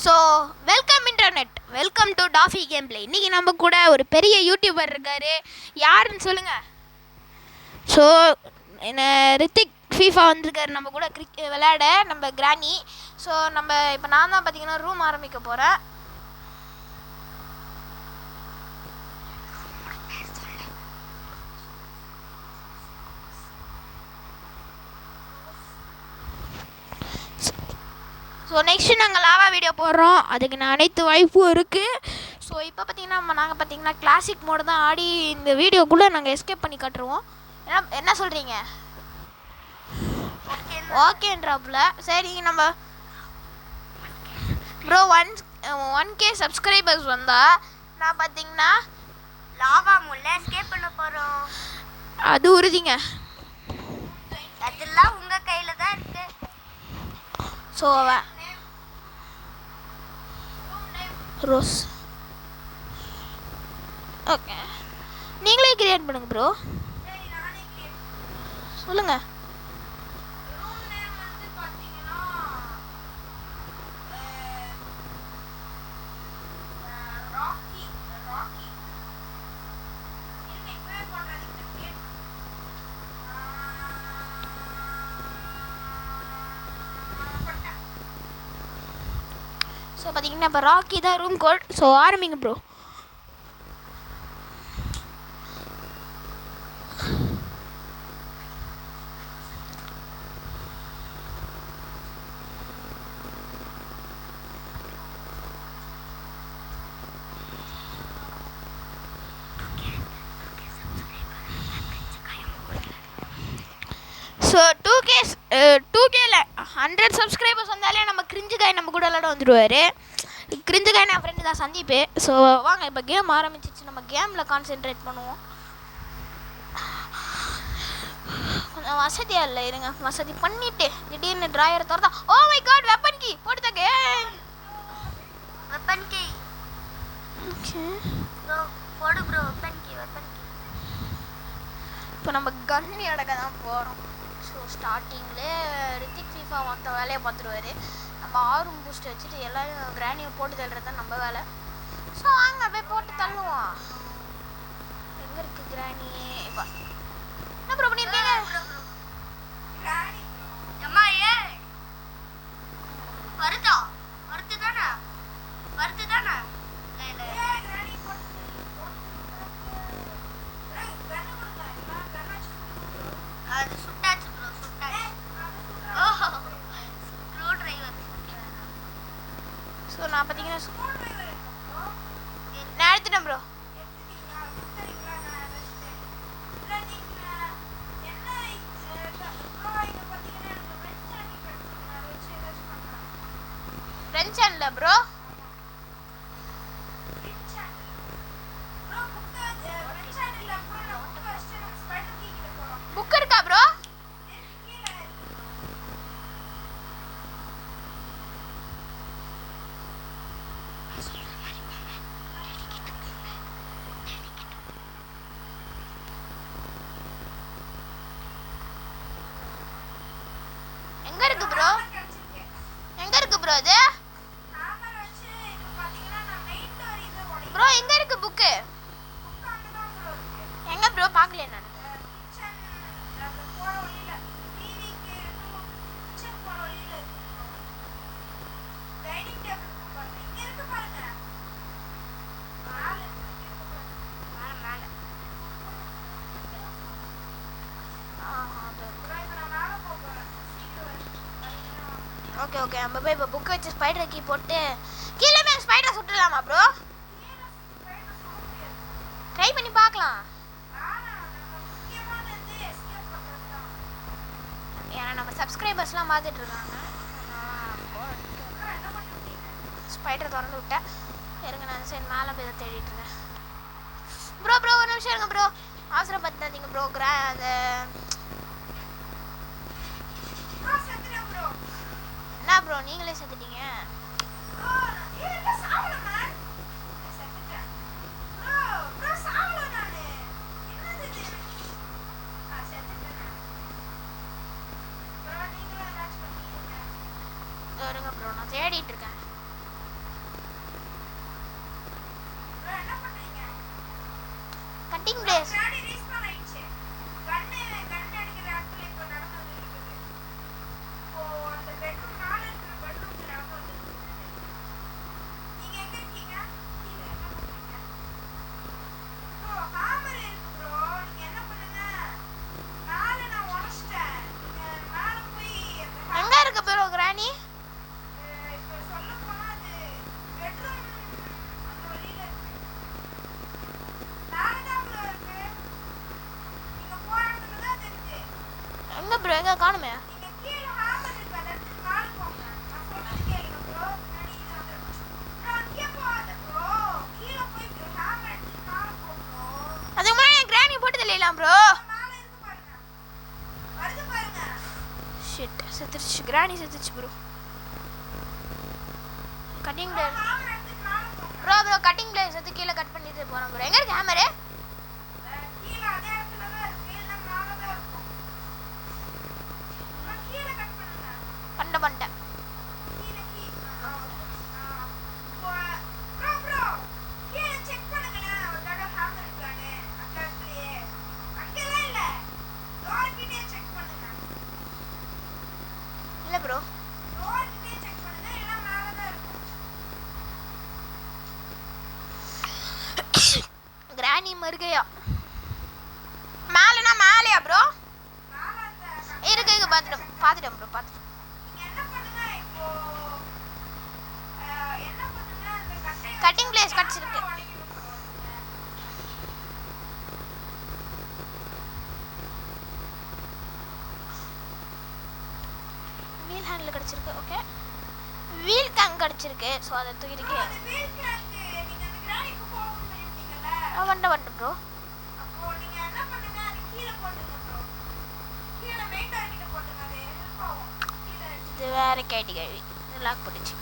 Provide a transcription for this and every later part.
So welcome internet, welcome to toffee game play. இன்றைக்கி நம்ம கூட ஒரு பெரிய யூடியூபர் இருக்கார். யாருன்னு சொல்லுங்கள். ஸோ என்ன ரித்திக் ஃபீஃபா வந்திருக்காரு நம்ம கூட விளையாட, நம்ம கிராணி. ஸோ நம்ம இப்போ நான் தான் பார்த்தீங்கன்னா ரூம் ஆரம்பிக்க போகிறேன். ஸோ நெக்ஸ்ட்டு நாங்கள் லாவா வீடியோ போடுறோம், அதுக்கு அனைத்து வாய்ப்பும் இருக்குது. ஸோ இப்போ பார்த்தீங்கன்னா நாங்கள் பார்த்தீங்கன்னா கிளாசிக் மோடு தான் ஆடி இந்த வீடியோக்குள்ளே நாங்கள் எஸ்கேப் பண்ணி காட்டுருவோம். என்ன சொல்கிறீங்க? ஓகேன்றாப்புல. சரி, நம்ம ப்ரோ 1K சப்ஸ்கிரைபர்ஸ் வந்தால் நான் பார்த்தீங்கன்னா லாவா முல்ல எஸ்கேப் பண்ண போகிறோம். அது உறுதிங்க, அதெல்லாம் உங்கள் கையில் தான் இருக்கு. ஸோ ரோஸ் ஓகே, நீங்களே கிரியேட் பண்ணுங்க ப்ரோ. சொல்லுங்க. ஸோ பார்த்தீங்கன்னா இப்போ ராக்கி தான் ரூம் கோட். ஸோ ஆரம்பிங்க ப்ரோ. ஸோ 2Kல 100 சப்ஸ்கிரைபர்ஸ் வந்தாலே நம்ம கிரிஞ்சு காய் நம்ம கூட விளாட வந்துடுவார். கிரிஞ்சு காய் என் ஃப்ரெண்டு தான் சந்தீப். ஸோ வாங்க, இப்போ கேம் ஆரம்பிச்சிச்சு, நம்ம கேமில் கான்சென்ட்ரேட் பண்ணுவோம். கொஞ்சம் வசதியாக இல்லை, இருங்க வசதி பண்ணிவிட்டு திடீர்னு ட்ராயரை திறந்தா, oh my god, weapon key போட்டுதாங்க. வெப்பன் கீ ஓகே போடு ப்ரோ. வெப்பன் கீ இப்போ நம்ம கன்னி அடக்க தான் போகிறோம். ஸோ ஸ்டார்டிங்கில் ரித்திக் ஃபீஃபா மற்ற வேலையை பார்த்துருவார். நம்ம ஆர்வம் பூஸ்ட் வச்சுட்டு எல்லோரும் கிராணியை போட்டு தள்ளுறது தான் நம்ம வேலை. ஸோ வாங்க போய் போட்டு தள்ளுவோம். எங்கே இருக்குது கிராணி? இப்போ என்ன ப்ரோ பண்ணியிருக்கீங்க? அம்மா ஏ வருதா? வருது தானே? வருது தானே? அது சுட்டாச்சு ப்ரோ, சுட்டாச்சு. ஓஹோ, ஸ்க்ரூ டிரைவர். ஸோ நான் பார்த்தீங்கன்னா நான் எடுத்துட்டேன் ப்ரோ. ஃப்ரெண்ட் சேனலில் ப்ரோ புக் இருக்கா ப்ரோ? எங்க இருக்கு ப்ரோ? எங்க இருக்கு ப்ரோ அது? ப்ரோ எங்க இருக்கு புக்கு? எங்க ப்ரோ? பார்க்கல நான். ஓகே ஓகே, நம்ம போய் இப்போ புக்கை வச்சு ஸ்பைடர் கீ போட்டு கீழே போய் ஸ்பைடரை சுட்டுலாமா ப்ரோ? ட்ரை பண்ணி பார்க்கலாம். ஏன்னா நம்ம சப்ஸ்கிரைபர்ஸ்லாம் பார்த்துட்டு இருக்காங்க. ஸ்பைடர் திறந்து விட்டேன். இருங்க, நான் சரி மேலே போய் தான் தேடிட்டு இருக்கேன். ப்ரோ ப்ரோ ஒரு நிமிஷம் இருங்க ப்ரோ, அவசரப்படாதீங்க ப்ரோ. அந்த என்ன ப்ரோ நீங்களே செத்துட்டீங்க? இருங்க ப்ரோ, நான் தேடிட்டு இருக்கேன். Cutting place. எங்க இருக்கு ப்ரோ கிராணி? எங்க ப்ரோ எங்க காணுமே? அதுக்கு முன்னாடி கிராணி போட்டு தெரியலாம் ப்ரோ. ஷிட் செத்துருச்சு கிராணி செத்துருச்சு bro. Cutting pliers bro bro cutting pliers எடுத்து கீழே கட் பண்ணிட்டு போறோம் ப்ரோ. எங்க இருக்கு ஹேமரு? பண்ணிட்டேன். இல்ல ப்ரோ கிராணி மறுகையா மேலனா மேலையா ப்ரோ? இருக்கு இருக்கு பாத்துட்டேன் ப்ரோ பாத்துட்டேன். கட்டிங் பிளேஸ் கிடைச்சிருக்கு. வீல் ஹேண்டில் கிடைச்சிருக்கு. ஓகே வீல் கேங் கிடைச்சிருக்கு. ஸோ அதை தூக்கிட்டு வந்துட்டேன் ப்ரோ. இது வேற கேட்டகரி. லாக் போட்டுச்சு.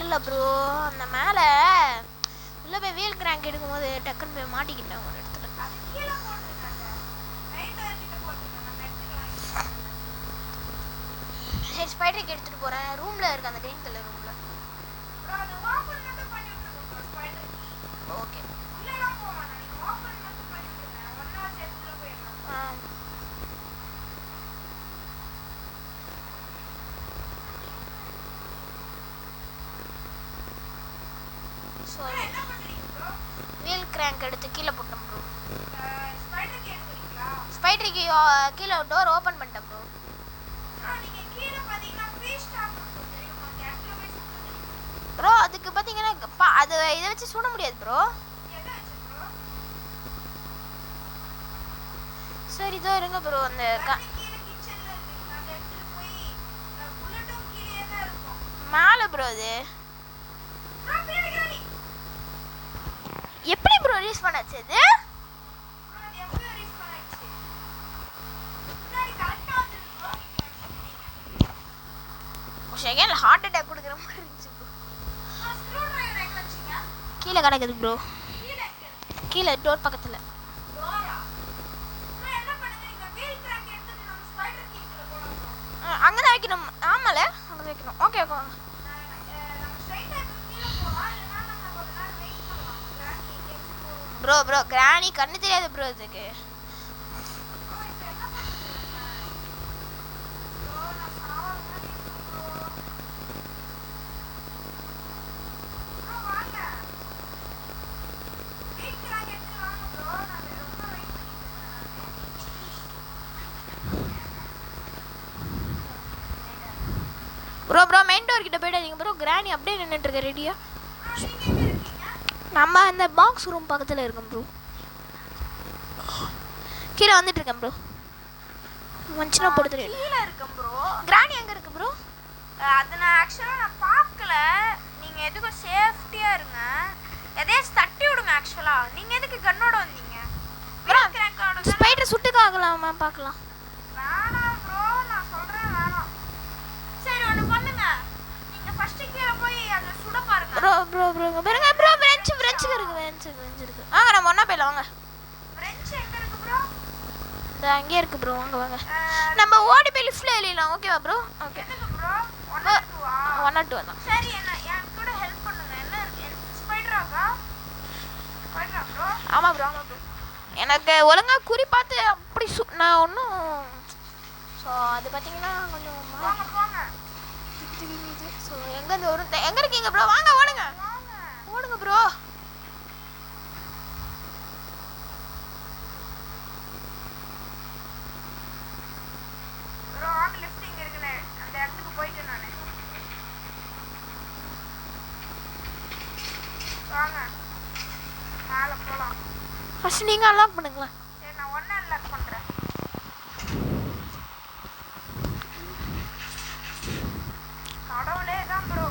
இல்லை ப்ரோ அந்த மேலே உள்ள போய் வீல் கிராங்க் எடுக்கும்போது டக்குன்னு போய் மாட்டிக்கிட்டேன் ஒரு இடத்துல. சரி ஸ்பைடருக்கு எடுத்துட்டு போறேன். ரூம்ல இருக்கு அந்த கிரீன் கலர் ரூம்ல. ஓகே வீல் கிராங்க் எடுத்து கீழே போட்டோம் ப்ரோ. ஸ்பைடருக்கு கீழே டோர் ஓப்பன் பண்ணிட்டேன் ப்ரோ. ப்ரோ அதுக்கு பார்த்தீங்கன்னா அது இதை வச்சு சுட முடியாது ப்ரோ. சரி இதோ இருங்க ப்ரோ. அந்த மேலே ப்ரோ அது எப்படி ப்ரோ ரீஸ் பண்ணாச்சு? அது செகண்ட்ல ஹார்ட் அட்டாக் கொடுக்குற மாதிரி இருந்துச்சு ப்ரோ. கீழே கிடக்குது ப்ரோ. கீழே டோர் பக்கத்தில். அங்கே தான் வைக்கணும். ஆமால அங்கே தான் வைக்கணும். ஓகே ஓகே ப்ரோ ப்ரோ கிராணி கண்ணு தெரியாது ப்ரோ இதுக்கு. ப்ரோ ப்ரோ மெயின் டோர் கிட்ட போயிடாதீங்க ப்ரோ. கிராணி அப்படியே நின்றுட்டு இருக்க ரெடியா. நம்ம அந்த பாக்ஸ் ரூம் பக்கத்தில் இருக்கோம் ப்ரோ. கீழே வந்துட்டு இருக்கேன் ப்ரோ. மஞ்சினா போட்டு தெரியும். கீழே இருக்கேன் ப்ரோ. கிராணி எங்கே இருக்கு ப்ரோ? அது நான் ஆக்சுவலாக நான் பார்க்கல. நீங்கள் எதுக்கும் சேஃப்டியாக இருங்க. எதையாச்சும் தட்டி விடுங்க. ஆக்சுவலாக நீங்கள் எதுக்கு கண்ணோட வந்தீங்க? ஸ்பைடர் சுட்டுக்காகலாமா பார்க்கலாம். வேணாம் ப்ரோ நான் சொல்கிறேன் வேணாம். சரி ஒன்று பண்ணுங்க. நீங்கள் ஃபஸ்ட்டு கீழே போய் அதை சுட பாருங்க. ப்ரோ ப்ரோ ப்ரோ பாருங்க ப்ரோ. பிரெஞ்சு இருக்கு. வாங்க நம்ம ஒன்றா போயிடலாம் வாங்க. பிரெஞ்சு எங்கே இருக்கு ப்ரோ? இந்த அங்கேயே இருக்கு ப்ரோ. வாங்க நம்ம ஓடி போய் லிஃப்ட்ல ஏறிடலாம். ஓகேவா ப்ரோ? ஓகே ப்ரோ 1 or 2 தான். சரி என்ன என் கூட ஹெல்ப் பண்ணுங்க. என்ன இருக்கு? ஸ்பைடராக்கா? ஆமாம் ப்ரோ எனக்கு ஒழுங்காக குறி பார்த்து அப்படி நான் ஒன்றும் ஸோ அது பார்த்தீங்கன்னா கொஞ்சம் ஸோ எங்கேருந்து வரும் எங்கே இருக்கீங்க ப்ரோ வாங்க ஓடுங்க ப்ரோ ஃபர்ஸ்ட் நீங்கள் அன்லாக் பண்ணுங்களேன். சரி நான் ஒன்று அன்லாக் பண்ணுறேன். கடவுளே தான் ப்ரோ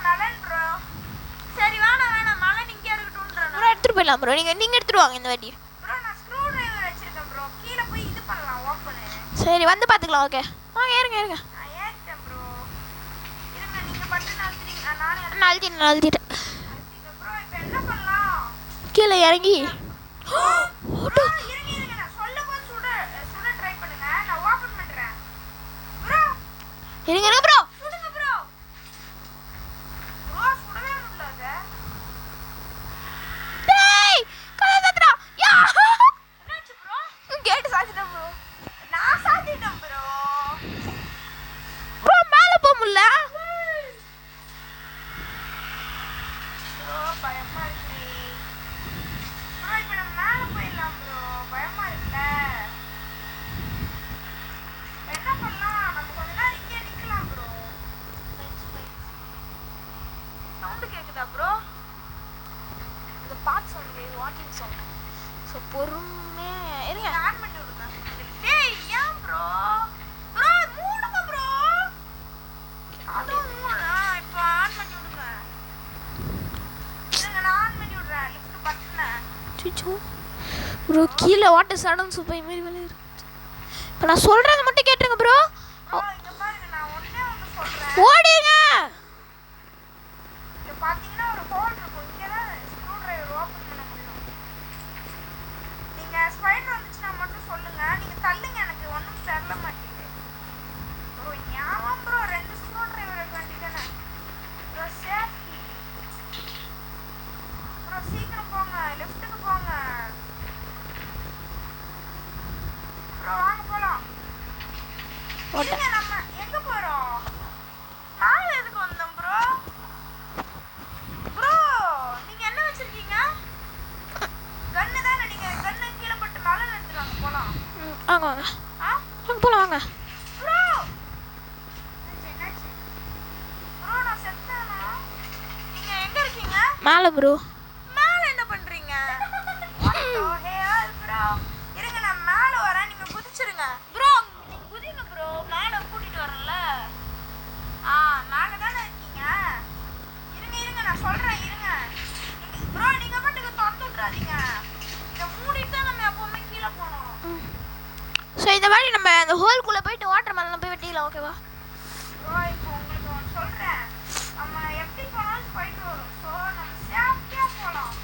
மலன் ப்ரோ. சரி வேணாம் மலன் இங்கே இருக்கட்டும்ன்றேன். ப்ரோ எடுத்துகிட்டு போயிடலாம் ப்ரோ. நீங்கள் எடுத்துகிட்டு வாங்க இந்த வாட்டி. ப்ரோ நான் ஸ்க்ரூ டிரைவர் வச்சிருக்கேன் ப்ரோ. கீழே போய் இது பண்ணலாம் ஓப்பனு. சரி வந்து பார்த்துக்கலாம். ஓகே வாங்க ஏறுங்க நான் ஏறிட்டேன் ப்ரோ. இருங்க நீங்கள் பட்டன் அழுத்துறீங்க. நான் அழுத்திட்டேன் ப்ரோ. இப்போ என்ன பண்ணலாம்? கீழே இறங்கி இருங்க ப்ரோ. சுடுங்க ப்ரோ. சுடவே முடியல அது. டேய் கலதத்ரா. யா. என்னாச்சு ப்ரோ? Gate சாத்திட்டேன் bro. நான் சாத்திட்டேன் ப்ரோ. ப்ரோ மேல போக முடியல. ப்ரோ பயமா இருக்கு. ப்ரோ இப்போ நம்ம மேல போயிடலாம் ப்ரோ. பயமா இருக்குல. என்ன பண்ணலாம்? நம்ம கொஞ்ச நேரம் இங்கே நிக்கலாம் ப்ரோ. சவுண்ட் கேக்குதா ப்ரோ? இந்த பாட் சவுண்ட் கேக்குது. Walking sound. ஸோ பொறுமையா இருங்க. ஆன் பண்ணி விடுங்க. டேய் ஏன் ப்ரோ? ப்ரோ மூடுங்க ப்ரோ. அது மூடு. இப்போ ஆன் பண்ணி விடுங்க. இருங்க நான் ஆன் பண்ணி விடுறேன். லிஃப்ட் பட்டனை. சிச்சு ப்ரோ கீழே வாட்டர் சடன் சூப்பை மாரி விளையாடு. இப்போ நான் சொல்கிறத மட்டும் கேட்டுருங்க ப்ரோ. ப்ரோ இங்க பாருங்க நான் ஒண்ணே சொல்றேன். ஓடிங்க. இங்க பாத்தீங்கன்னா ஒரு ஹோல் இருக்கும். இங்க தான் ஸ்க்ரூ டிரைவர் ஓபன் பண்ண முடியும். நீங்க ஸ்பைடர் வந்துச்சுனா மட்டும் சொல்லுங்க. நீங்க தள்ளுங்க எனக்கு ஒண்ணும் தெரியல மாட்டேங்குது. ப்ரோ ஞாபகம் ப்ரோ 2 ஸ்க்ரூ டிரைவர் எடுக்க வேண்டியதானே. Bro safety. ப்ரோ சீக்கிரம் போங்க. லெஃப்ட்டுக்கு போங்க. ப்ரோ வாங்க போலாம். ஓட்ட நம்ம எங்க போறோம்? மேல எதுக்கு வந்தோம் ப்ரோ? ப்ரோ நீங்க என்ன வச்சிருக்கீங்க? கன்னு தானே. நீங்க கன்னு கீழே போட்டு மேல எடுத்துறாங்க போலாம். வாங்க வாங்க போலாம் வாங்க. ப்ரோ என்னாச்சு? ப்ரோ நான் செத்தேனா? நீங்க எங்க இருக்கீங்க? மேலே ப்ரோ. மேல என்ன பண்றீங்க? ஓ ஹே ப்ரோ. இருங்க நான் மேல வரேன். நீங்க குதிச்சிருங்க. ப்ரோ நீங்க குதிங்க ப்ரோ. மேல கூட்டிட்டு வரேன்ல. மேல தானே இருக்கீங்க. இருங்க நான் சொல்றேன். இருங்க ப்ரோ நீங்க மட்டும் தொட்டு விட்டுறாதீங்க. இதை மூடிட்டு தான் நம்ம எப்பவுமே கீழே போகணும். ஸோ இந்த மாதிரி நம்ம அந்த ஹோல்குள்ளே போயிட்டு வாட்டர் மேலாம் போய் வெட்டிக்கலாம். ஓகேவா ப்ரோ இப்போ உங்களுக்கு ஒன்று சொல்கிறேன். நம்ம எப்படி போனாலும் போயிட்டு வரும். ஸோ நம்ம சேஃப்டியாக போகலாம்.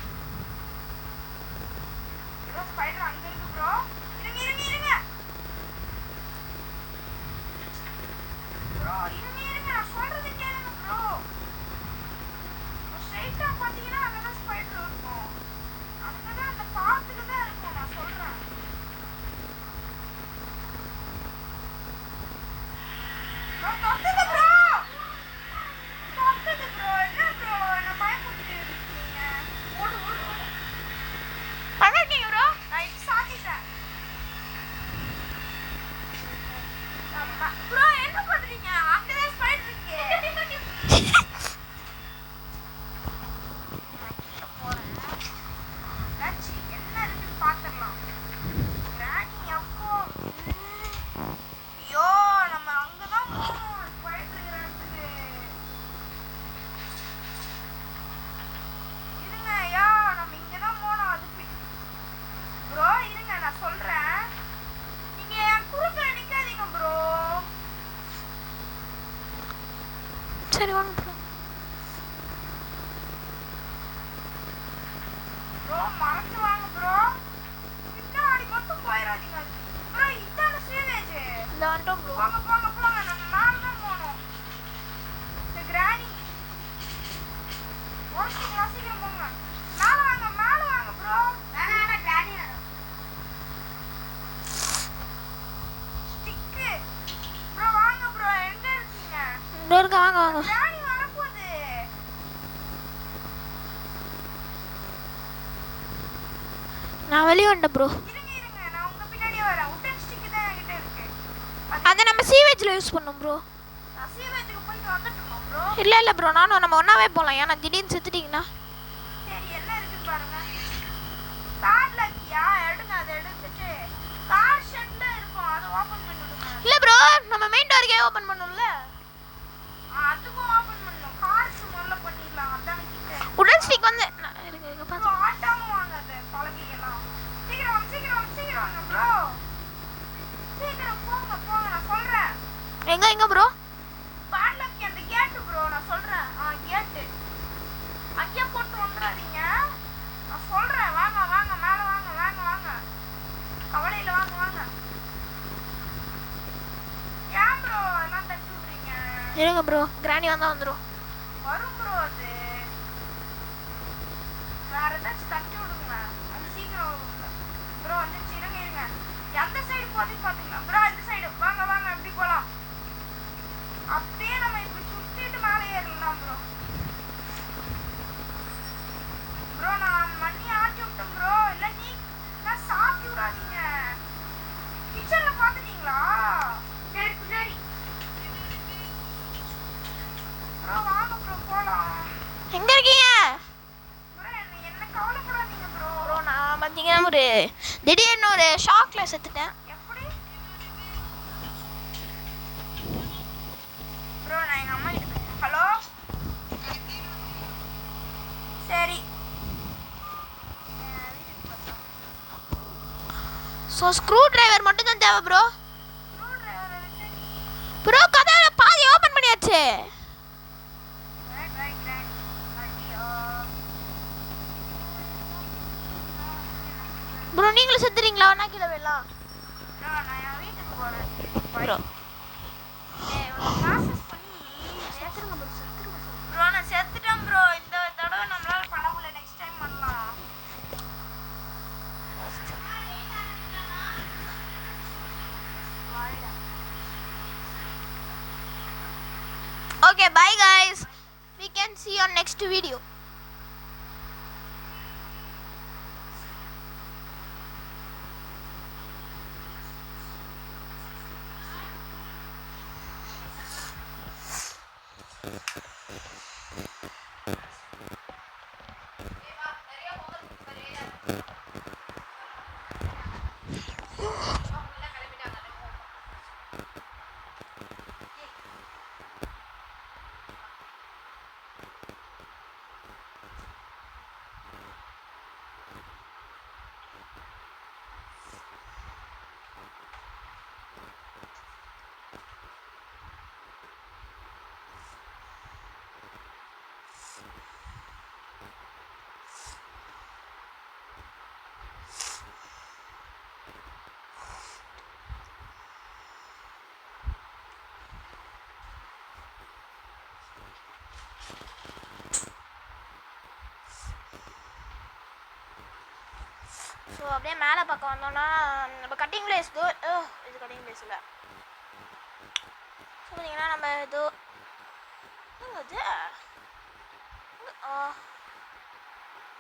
ப்ரோ ஸ்பைடர் அங்கே இருக்கு ப்ரோ. இருங்க ப்ரோ. இருங்க நான் சொல்றது கேளுங்க ப்ரோ. ஸ்ட்ரைட்டாக பார்த்தீங்கன்னா அங்கே தான் ஸ்பைடர் இருக்கும். அங்கே தான் அந்த பாத்துக்கு தான் இருக்கும். நான் சொல்கிறேன். ப்ரோ தொட்டுது ப்ரோ. என்ன ப்ரோ என்ன பயமுறுத்திட்டு இருக்கீங்க? ஓடு பண்ணிருக்கீங்க ப்ரோ. நான் இப்போ சாத்திட்டேன். ப்ரோ என்ன பண்றீங்க? அங்கதான் ஸ்பைடர் இருக்கு. நான் போறேன். ராச்சி என்ன இருக்குன்னு பாத்துடலாம். கிராணி அப்போ ஐயோ நம்ம அங்கதான் போகணும். ஸ்பைடர் இருக்கிற இடத்துக்கு. இருங்க ஐயா நம்ம இங்கதான் போனோம். அதுக்கு ப்ரோ இருங்க நான் சொல்றேன். நீங்க என் குறுக்க நிக்காதீங்க ப்ரோ. சரி வாங்க ப்ரோ. ப்ரோ மறந்து வாங்க ப்ரோ. பின்னாடி மட்டும் போயிடாதீங்க. ப்ரோ இதான ஸ்டேஜ். இந்த வந்துட்டோம் ப்ரோ. போங்க நம்ம மேல தான் போகணும். இந்த கிராணி ஓடிச்சிங்களா? சீக்கிரம் போங்க. மேல வாங்க ப்ரோ. இருங்க வாங்க வாங்க. ராணி வரப்போகுது. நான் வெளியே வந்துட்டேன் ப்ரோ. இருங்க நான் உங்க பின்னாடியே வரேன். உட்டன் ஸ்டிக் தான் என்கிட்ட இருக்கு. அதை நம்ம சீவேஜில் யூஸ் பண்ணோம் ப்ரோ. நான் சீவேஜுக்கு போயிட்டு வந்துட்டுமா ப்ரோ? இல்லை ப்ரோ, நானும் நம்ம ஒன்றாவே போகலாம். ஏன்னா திடீர்னு செத்துட்டிங்கன்னா. சரி என்ன இருக்குன்னு பாருங்க. கார் லக்கியா எடுங்க, அதை எடுத்துட்டு கார் ஷெட்ல இருக்கும், அதை ஓபன் பண்ணி விடுங்க. இல்லை ப்ரோ, நம்ம மெயின் டோருக்கே ஓப்பன் பண்ணணும்ல. அதுக்கும் ஓபன் பண்ணணும். கார்ஸ் முதல்ல பண்ணிடலாம். அதான் கிட்ட உடன் ஸ்டிக் வந்து இருங்க ப்ரோ ஆட்டாம வாங்க. அதை பழகிக்கலாம். சீக்கிரம் வாங்க ப்ரோ. சீக்கிரம் போங்க நான் சொல்றேன். எங்க ப்ரோ? கார் லக்கி அந்த கேட் ப்ரோ, நான் சொல்றேன். கேட் அங்கே போட்டு வந்துடாதீங்க. நான் சொல்றேன். வாங்க மேல வாங்க. கவலையில வாங்க. ஏன் ப்ரோ எல்லாம் தட்டி விடுறீங்க? இருங்க ப்ரோ, கிராணி வந்தா வந்துடும். வரும் ப்ரோ. அது வேற ஏதாச்சும் தட்டி விடுங்க. அது சீக்கிரம் வரும் ப்ரோ. வந்துச்சு. இருங்க எந்த சைடு போகுதுன்னு பாத்தீங்களா ப்ரோ? இந்த சைடு வாங்க எப்படி போலாம்? அப்படியே நம்ம இப்படி சுத்திட்டு மேலே ஏறலாம் ப்ரோ. ப்ரோ நான் மண்ணி ஆட்டி விட்டேன் ப்ரோ. இல்ல நீ நான் சாப்பிட்டு விடாதீங்க. கிச்சன்ல பாத்துட்டீங்களா? சரி ப்ரோ வாங்க ப்ரோ போலாம். எங்க இருக்கீங்க ப்ரோ? என்ன கவலைப்படாதீங்க ப்ரோ. ப்ரோ? நான் பார்த்தீங்கன்னா ஒரு திடீர்னு ஒரு ஷாக்ல செத்துட்டேன். எப்படி ப்ரோ? நான் எங்க அம்மா கிட்ட ஹலோ. சரி ஸோ ஸ்க்ரூ டிரைவர் மட்டும் தான் தேவை ப்ரோ. ஸ்க்ரூ டிரைவர் இருக்கு ப்ரோ, கதவை பாதி ஓப்பன் பண்ணியாச்சு. ப்ரோ நீங்களும் செத்துறீங்களா? ஒன்றா கீழே போயிடலாம் ப்ரோ. நான் என் வீட்டுக்கு போறேன் ப்ரோ. ப்ராசஸ் பண்ணி ப்ரோ. நான் செத்துட்டேன் ப்ரோ. இந்த தடவை நம்மளால பண்ண முடியல. நெக்ஸ்ட் டைம் பண்ணலாம். Okay, bye guys. We can see you on next video. So அப்படியே மேலே பக்கம் வந்தோன்னா நம்ம கட்டிங் பிளேஸ் இது கட்டிங் பிளேஸ் இல்லை. ஸோ பார்த்தீங்கன்னா நம்ம இது அது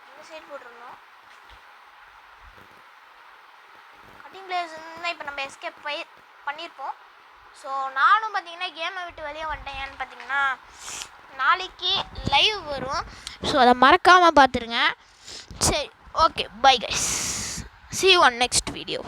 இந்த சைடு போட்டிருந்தோம். கட்டிங் பிளேஸ் இப்போ நம்ம எஸ்கேப் பண்ணியிருப்போம். ஸோ நானும் பார்த்தீங்கன்னா கேமை விட்டு வெளியே வந்துட்டேன். ஏன்னு பார்த்தீங்கன்னா நாளைக்கு லைவ் வரும். ஸோ அதை மறக்காமல் பார்த்துருங்க. சரி, okay, bye guys. See you on next video.